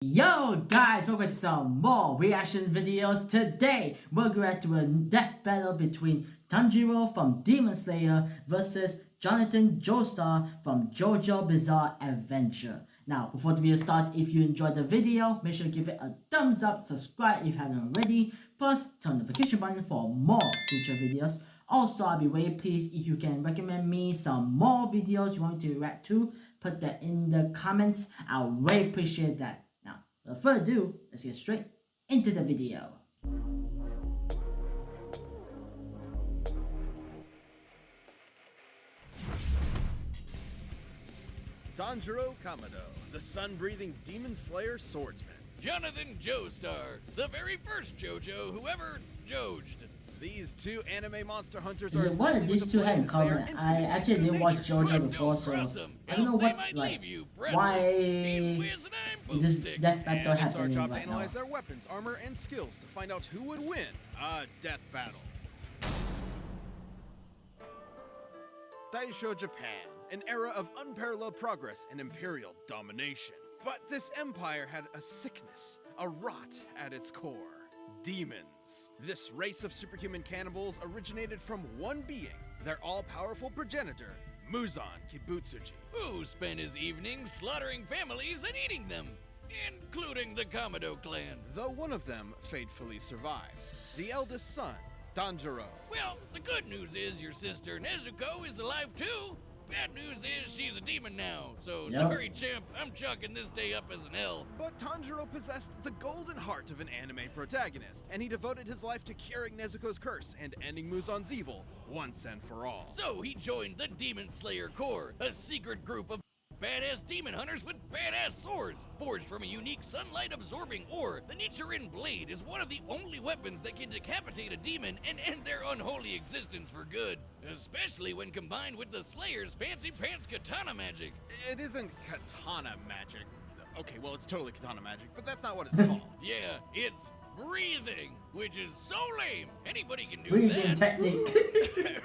Yo guys, welcome to some more reaction videos. Today we're going to a death battle between Tanjiro from Demon Slayer versus Jonathan Joestar from JoJo's Bizarre Adventure. Now, before the video starts, if you enjoyed the video, make sure to give it a thumbs up, subscribe if you haven't already, plus turn the notification button for more future videos. Also, I'll be very pleased if you can recommend me some more videos you want me to react to. Put that in the comments. I'll really appreciate that. Now, without further ado, let's get straight into the video. Tanjiro Kamado, the sun-breathing demon slayer swordsman. Jonathan Joestar, the very first JoJo who ever Jojed. These two anime monster hunters are. What did these two have in common? I actually didn't watch JoJo before, so I don't know what's like. Why is this death battle it's our happening job to right now? analyze their weapons, armor, and skills to find out who would win a death battle. Taisho Japan, an era of unparalleled progress and imperial domination. But this empire had a sickness, a rot at its core. Demons. This race of superhuman cannibals originated from one being, their all-powerful progenitor, Muzan Kibutsuji. Who spent his evenings slaughtering families and eating them, including the Kamado clan. Though one of them fatefully survived, the eldest son, Tanjiro. Well, the good news is your sister Nezuko is alive too. Bad news is she's a demon now, so sorry champ, I'm chalking this day up as an L. But Tanjiro possessed the golden heart of an anime protagonist, and he devoted his life to curing Nezuko's curse and ending Muzan's evil once and for all. So he joined the Demon Slayer Corps, a secret group of badass demon hunters with badass swords. Forged from a unique sunlight-absorbing ore, the Nichiren Blade is one of the only weapons that can decapitate a demon and end their unholy existence for good. Especially when combined with the Slayer's fancy pants katana magic. It isn't katana magic. Okay, well, it's totally katana magic, but that's not what it's called. Yeah, it's breathing, which is so lame. Anybody can do Breathing that. technique.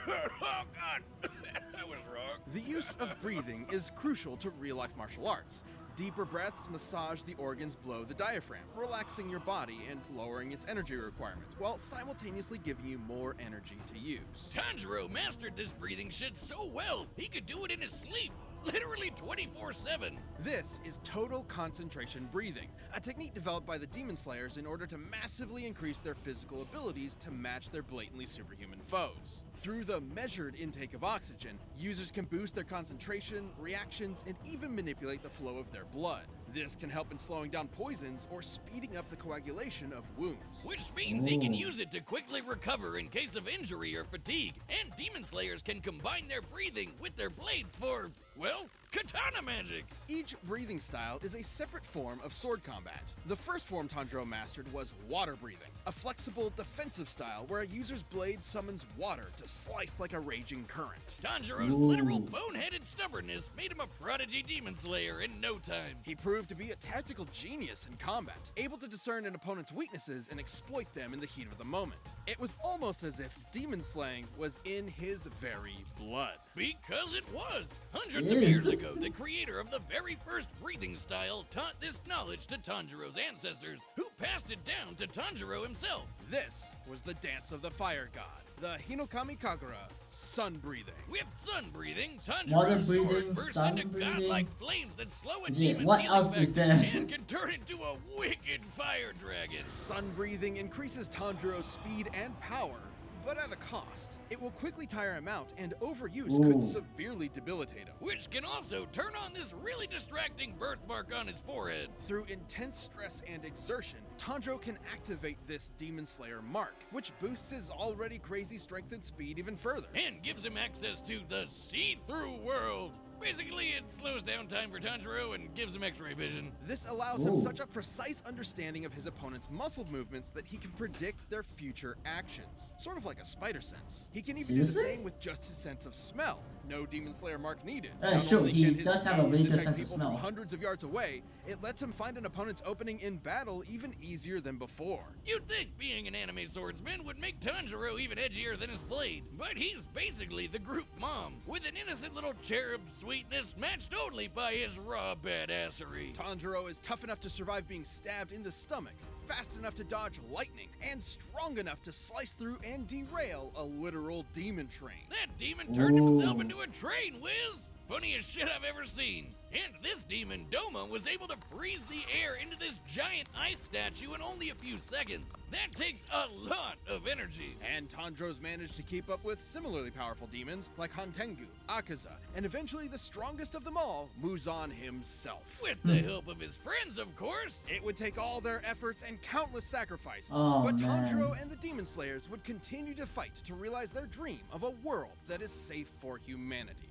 Oh god, I was wrong. The use of breathing is crucial to real-life martial arts. Deeper breaths massage the organs below the diaphragm, relaxing your body and lowering its energy requirement, while simultaneously giving you more energy to use. Tanjiro mastered this breathing shit so well, he could do it in his sleep. Literally 24/7. This is total concentration breathing, a technique developed by the Demon Slayers in order to massively increase their physical abilities to match their blatantly superhuman foes. Through the measured intake of oxygen, users can boost their concentration, reactions, and even manipulate the flow of their blood. This can help in slowing down poisons or speeding up the coagulation of wounds. Which means he can use it to quickly recover in case of injury or fatigue. And Demon Slayers can combine their breathing with their blades for, well, katana magic. Each breathing style is a separate form of sword combat. The first form Tanjiro mastered was water breathing, a flexible defensive style where a user's blade summons water to slice like a raging current. Tanjiro's literal boneheaded stubbornness made him a prodigy demon slayer in no time. He proved to be a tactical genius in combat, able to discern an opponent's weaknesses and exploit them in the heat of the moment. It was almost as if demon slaying was in his very blood. Because it was! Hundreds of years ago, the creator of the very first breathing style taught this knowledge to Tanjiro's ancestors, who passed it down to Tanjiro himself. This was the dance of the fire god, the Hinokami Kagura, sun breathing. With sun breathing, Water Tanjiro's breathing, sword bursts sun into breathing. godlike flames that slow a Yeah, demon's what healing else is factor there? and can turn into a wicked fire dragon. Sun breathing increases Tanjiro's speed and power, but at a cost. It will quickly tire him out, and overuse could severely debilitate him. Which can also turn on this really distracting birthmark on his forehead. Through intense stress and exertion, Tanjiro can activate this Demon Slayer mark, which boosts his already crazy strength and speed even further. And gives him access to the see-through world. Basically, it slows down time for Tanjiro and gives him x-ray vision. This allows him such a precise understanding of his opponent's muscle movements that he can predict their future actions. Sort of like a spider sense. He can even do the same with just his sense of smell. No Demon Slayer mark needed. That's Not true, only he can his does have a nose really good detect sense of people smell. from hundreds of yards away, it lets him find an opponent's opening in battle even easier than before. You'd think being an anime swordsman would make Tanjiro even edgier than his blade, but he's basically the group mom, with an innocent little cherub sweet sweetness matched only by his raw badassery. Tanjiro is tough enough to survive being stabbed in the stomach, fast enough to dodge lightning, and strong enough to slice through and derail a literal demon train. That demon turned himself into a train, Wiz! Funniest shit I've ever seen. And this demon, Doma, was able to freeze the air into this giant ice statue in only a few seconds. That takes a lot of energy. And Tanjiro's managed to keep up with similarly powerful demons like Hantengu, Akaza, and eventually the strongest of them all, Muzan himself. With the help of his friends, of course. It would take all their efforts and countless sacrifices, Oh, but man. Tanjiro and the Demon Slayers would continue to fight to realize their dream of a world that is safe for humanity.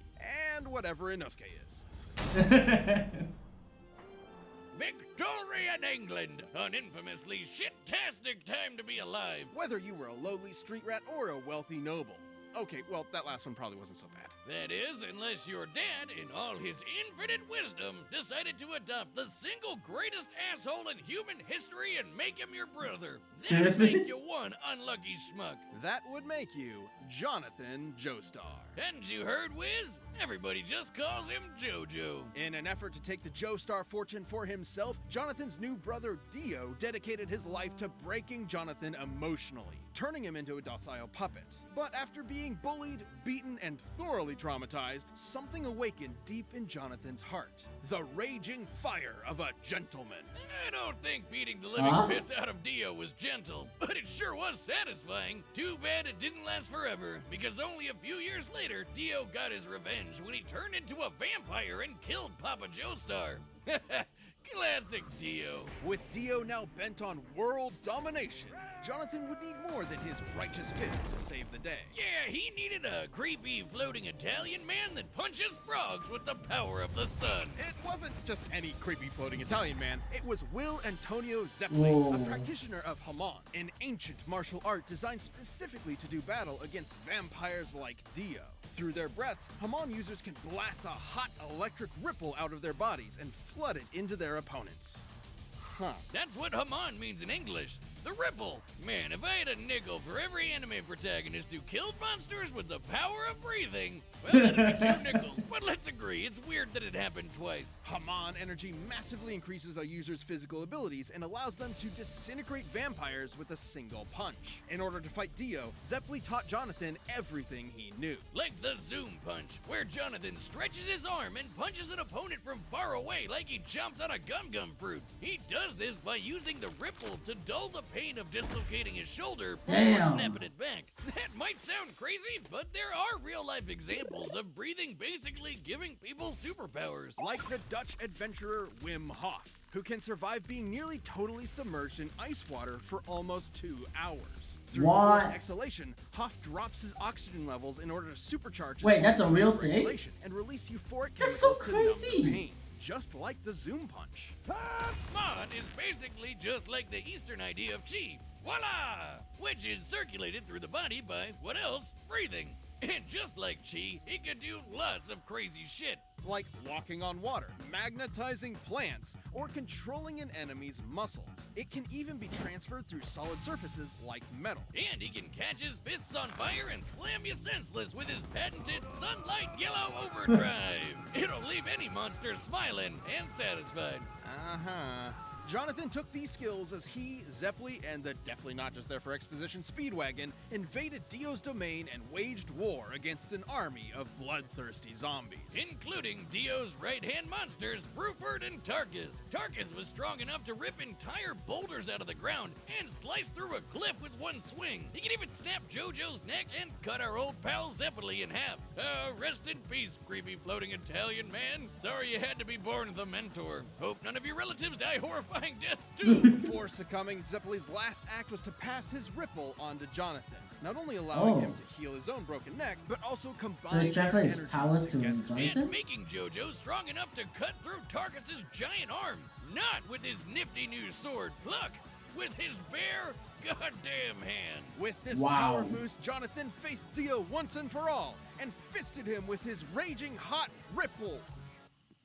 And whatever Inosuke is. Victorian England, an infamously shit-tastic time to be alive. Whether you were a lowly street rat or a wealthy noble. Okay, well, that last one probably wasn't so bad. That is, unless your dad, in all his infinite wisdom, decided to adopt the single greatest asshole in human history and make him your brother. That'd Seriously? make you one unlucky schmuck. That would make you Jonathan Joestar. Hadn't you heard, Wiz? Everybody just calls him JoJo. In an effort to take the Joestar fortune for himself, Jonathan's new brother Dio dedicated his life to breaking Jonathan emotionally, turning him into a docile puppet. But after being bullied, beaten, and thoroughly traumatized, something awakened deep in Jonathan's heart. The raging fire of a gentleman. I don't think beating the living piss out of Dio was gentle, but it sure was satisfying. Too bad it didn't last forever, because only a few years later, Dio got his revenge when he turned into a vampire and killed Papa Joestar. Classic Dio. With Dio now bent on world domination, Jonathan would need more than his righteous fist to save the day. Yeah, he needed a creepy floating Italian man that punches frogs with the power of the sun. It wasn't just any creepy floating Italian man. It was Will Antonio Zeppeli, Whoa. a practitioner of HANON, an ancient martial art designed specifically to do battle against vampires like Dio. Through their breaths, HANON users can blast a hot electric ripple out of their bodies and flood it into their opponents. Huh. That's what Haman means in English. The ripple. Man, if I had a nickel for every anime protagonist who killed monsters with the power of breathing, well, that'd be 2 nickels. But let's agree, it's weird that it happened twice. HANON energy massively increases a user's physical abilities and allows them to disintegrate vampires with a single punch. In order to fight Dio, Zeppeli taught Jonathan everything he knew. Like the zoom punch, where Jonathan stretches his arm and punches an opponent from far away like he chomped on a gum-gum fruit. He does this by using the ripple to dull the pain of dislocating his shoulder before Damn. snapping it back. That might sound crazy, but there are real-life examples of breathing basically giving people superpowers. Like the Dutch adventurer Wim Hof, who can survive being nearly totally submerged in ice water for almost 2 hours. Through What? forced exhalation, Hof drops his oxygen levels in order to supercharge his Wait, that's a body's real regulation and release euphoric That's so chemicals to numb the crazy. pain, just like the zoom punch. Mod is basically just like the Eastern idea of chi. Voila! Which is circulated through the body by, what else? Breathing. And just like chi, it can do lots of crazy shit. Like walking on water, magnetizing plants, or controlling an enemy's muscles. It can even be transferred through solid surfaces like metal. And he can catch his fists on fire and slam you senseless with his patented Sunlight Yellow Overdrive. It'll leave any monster smiling and satisfied. Uh-huh. Jonathan took these skills as he, Zeppeli, and the definitely not just there for exposition Speedwagon invaded Dio's domain and waged war against an army of bloodthirsty zombies. Including Dio's right-hand monsters, Bruford and Tarkus. Tarkus was strong enough to rip entire boulders out of the ground and slice through a cliff with one swing. He could even snap JoJo's neck and cut our old pal Zeppeli in half. Rest in peace, creepy floating Italian man. Sorry you had to be born the mentor. Hope none of your relatives die horrifying death too. Before succumbing, Zeppeli's last act was to pass his ripple onto Jonathan, not only allowing him to heal his own broken neck, but also So combine he's their transferring his energies powers to together. Jonathan? And making JoJo strong enough to cut through Tarkus's giant arm. Not with his nifty new sword, Pluck, with his bare goddamn hand. With this Wow. power boost, Jonathan faced Dio once and for all, and fisted him with his raging hot ripple.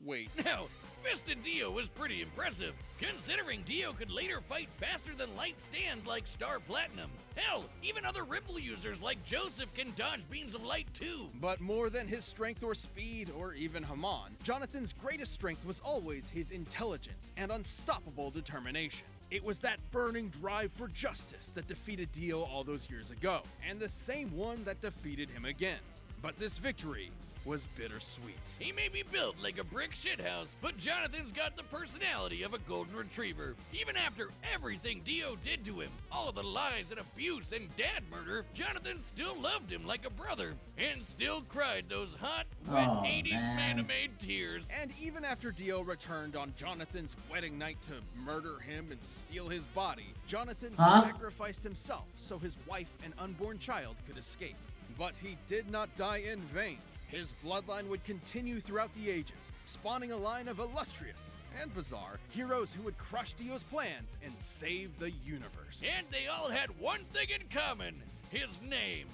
Wait, Now, Fisted Dio was pretty impressive, considering Dio could later fight faster than light stands like Star Platinum. Hell, even other Ripple users like Joseph can dodge beams of light too. But more than his strength or speed, or even HANON, Jonathan's greatest strength was always his intelligence and unstoppable determination. It was that burning drive for justice that defeated Dio all those years ago, and the same one that defeated him again. But this victory was bittersweet. He may be built like a brick shithouse, but Jonathan's got the personality of a golden retriever. Even after everything Dio did to him, all the lies and abuse and dad murder, Jonathan still loved him like a brother, and still cried those hot, wet 80s man-made tears. And even after Dio returned on Jonathan's wedding night to murder him and steal his body, Jonathan sacrificed himself so his wife and unborn child could escape. But he did not die in vain. His bloodline would continue throughout the ages, spawning a line of illustrious and bizarre heroes who would crush Dio's plans and save the universe. And they all had one thing in common: his name,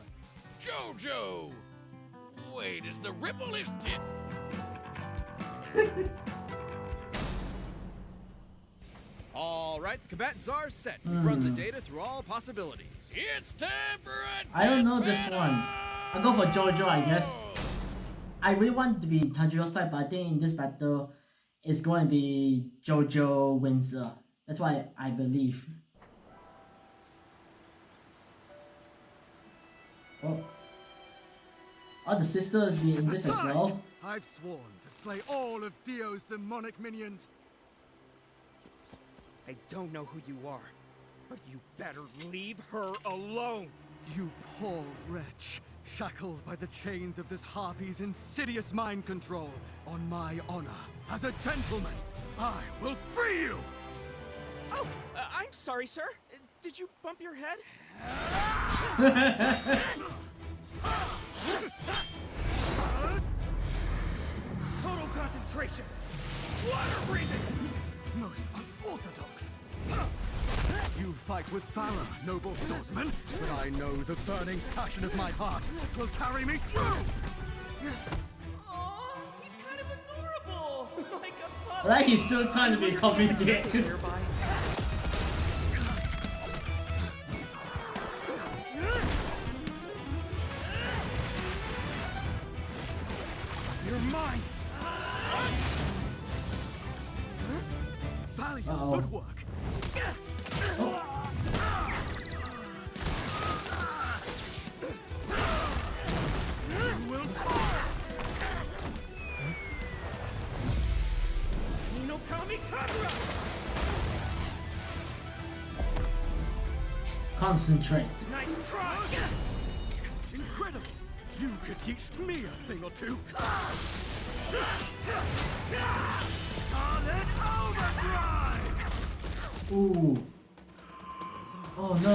JoJo. Wait, is the Ripple his All right, the combatants are set. We've run the data through all possibilities. It's time for a I don't know death this battle! one. I'll go for JoJo, I guess. I really want to be Tanjiro's side, but I think in this battle, it's going to be JoJo wins. That's why I believe. Oh. All the sisters be in this as well. I've sworn to slay all of Dio's demonic minions. I don't know who you are, but you better leave her alone. You poor wretch, shackled by the chains of this harpy's insidious mind control. On my honor, as a gentleman, I will free you! Oh, I'm sorry, sir. Did you bump your head? Total concentration! Water breathing! Most unorthodox. You fight with valor, noble swordsman, but I know the burning passion of my heart will carry me through! Aw, he's kind of adorable! Like a puppy! Like he's still trying to be a coffee dick. Nearby. You're mine! Valiant footwork! You will fall! No kamikaze! Concentrate. Nice try! Incredible! You could teach me a thing or two! Scarlet Overdrive! Ooh. Oh no.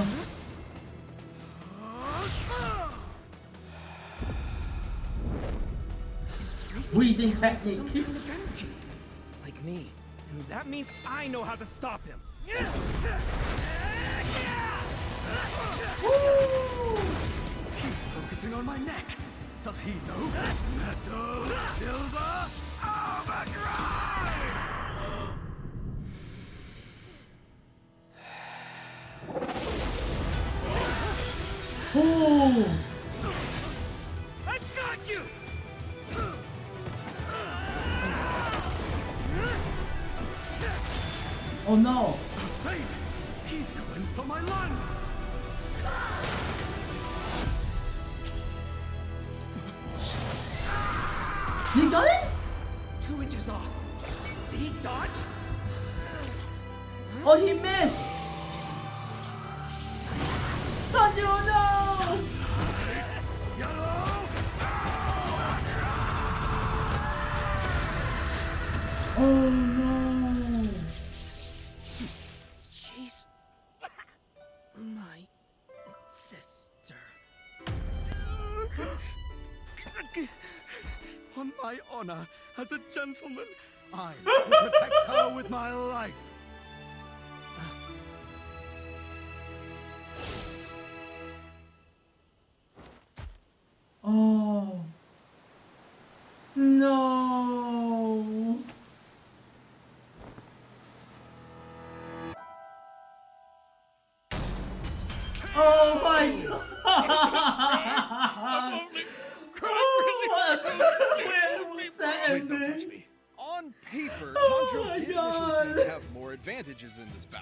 Breathing technique. Some kind of energy. Like me. And that means I know how to stop him. He's focusing on my neck. Does he know? Metal Silver Overdrive! Ooh. I've got you! Oh no. Wait! He's going for my lungs! You got it? 2 inches off. Did he dodge? Oh, he missed. Tanjiro, no! Oh no! She's my sister. On my honor, as a gentleman, I will protect her with my life. Oh no! Oh my god! I'm only crying really. What's that Please don't ending? touch me. On paper, Oh Tanjiro my did initially God. seem to have more advantages in this bout.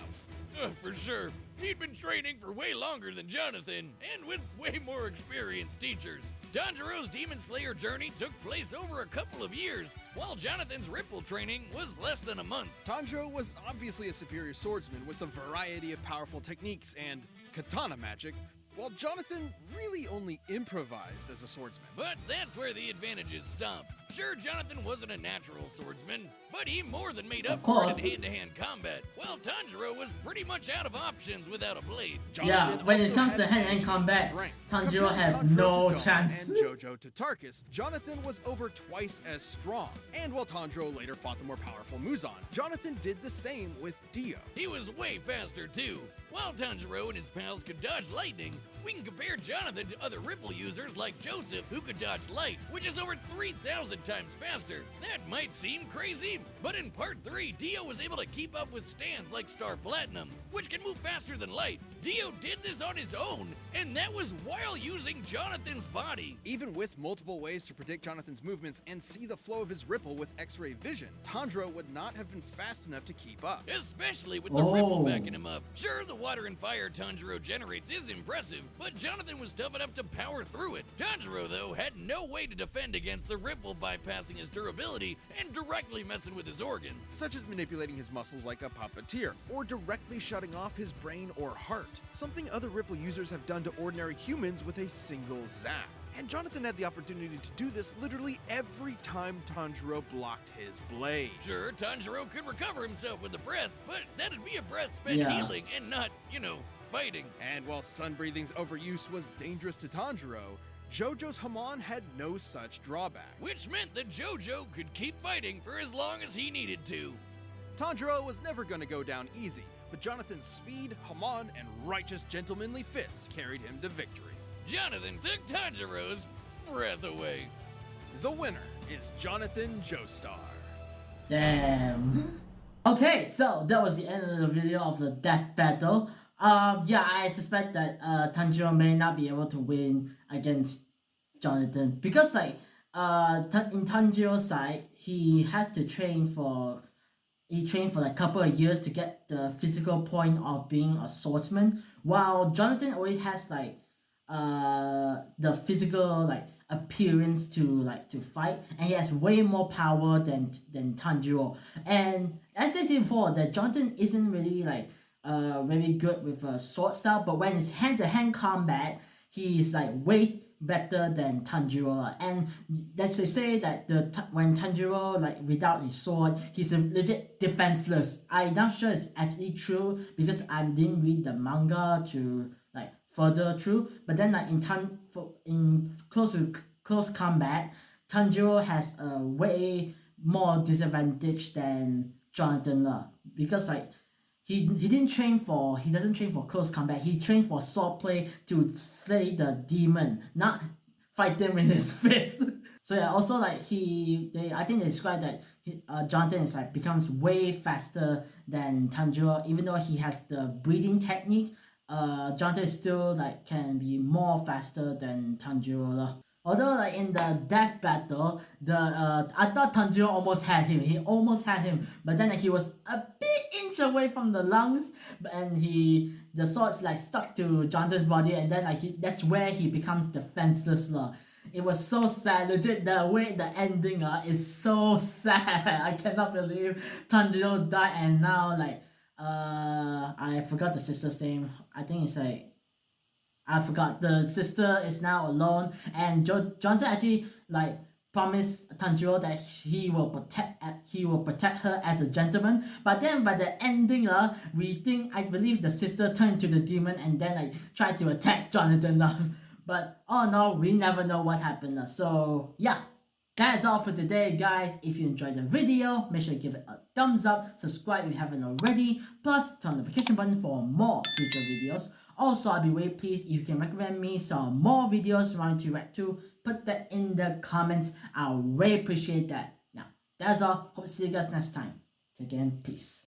For sure. He'd been training for way longer than Jonathan, and with way more experienced teachers. Tanjiro's Demon Slayer journey took place over a couple of years, while Jonathan's Ripple training was less than a month. Tanjiro was obviously a superior swordsman with a variety of powerful techniques and katana magic, while Jonathan really only improvised as a swordsman. But that's where the advantages stop. Sure, Jonathan wasn't a natural swordsman, but he more than made up for it in hand-to-hand combat, while Tanjiro was pretty much out of options without a blade. Yeah, Jonathan when it also comes had to hand-to-hand advantage in combat, strength. Tanjiro Compared has Tanjiro no to Doma chance. And JoJo to Tarkus, Jonathan was over twice as strong. And while Tanjiro later fought the more powerful Muzan, Jonathan did the same with Dio. He was way faster too. While Tanjiro and his pals could dodge lightning, we can compare Jonathan to other Ripple users like Joseph, who could dodge light, which is over 3,000 times faster. That might seem crazy, but in Part 3, Dio was able to keep up with stands like Star Platinum, which can move faster than light. Dio did this on his own, and that was while using Jonathan's body. Even with multiple ways to predict Jonathan's movements and see the flow of his Ripple with X-ray vision, Tanjiro would not have been fast enough to keep up. Especially with the Ripple backing him up. Sure, the water and fire Tanjiro generates is impressive, but Jonathan was tough enough to power through it. Tanjiro, though, had no way to defend against the Ripple bypassing his durability and directly messing with his organs. Such as manipulating his muscles like a puppeteer, or directly shutting off his brain or heart, something other Ripple users have done to ordinary humans with a single zap. And Jonathan had the opportunity to do this literally every time Tanjiro blocked his blade. Sure, Tanjiro could recover himself with a breath, but that'd be a breath spent Yeah. healing and not, fighting. And while Sun Breathing's overuse was dangerous to Tanjiro, JoJo's HANON had no such drawback. Which meant that JoJo could keep fighting for as long as he needed to. Tanjiro was never going to go down easy, but Jonathan's speed, HANON, and righteous gentlemanly fists carried him to victory. Jonathan took Tanjiro's breath away. The winner is Jonathan Joestar. Damn. Okay, so that was the end of the video of the death battle. Yeah, I suspect that Tanjiro may not be able to win against Jonathan because in Tanjiro's side, he had to train for like a couple of years to get the physical point of being a swordsman, while Jonathan always has like the physical like appearance to fight, and he has way more power than Tanjiro. And as I said before, that Jonathan isn't really like very good with a sword style, but when it's hand-to-hand combat, he's like way better than Tanjiro. And let's say that when Tanjiro like without his sword, he's legit defenseless. I'm not sure it's actually true because I didn't read the manga to like further through. But then like in close combat, Tanjiro has a way more disadvantage than Jonathan because like he doesn't train for close combat. He trained for swordplay to slay the demon, not fight them with his fist. So yeah, also like I think they described that Jonathan is like becomes way faster than Tanjiro, even though he has the breathing technique. Jonathan still like can be more faster than Tanjiro. Although like in the death battle, I thought Tanjiro almost had him. He almost had him, but then he was a inch away from the lungs, and the sword's like stuck to Jonathan's body, and then like that's where he becomes defenseless. It was so sad. Legit, the way the ending is so sad. I cannot believe Tanjiro died, and now like I forgot the sister's name. I think it's like I forgot. The sister is now alone, and Jonathan actually like promised Tanjiro that he will protect her as a gentleman. But then by the ending, I believe the sister turned to the demon and then like tried to attack Jonathan. But oh no, we never know what happened. So yeah, that's all for today, guys. If you enjoyed the video, make sure to give it a thumbs up, subscribe if you haven't already, plus turn on the notification button for more future videos. Also, I'll be way pleased if you can recommend me some more videos you want to react to. Put that in the comments. I'll way appreciate that. Now, that's all. Hope to see you guys next time. Take care and peace.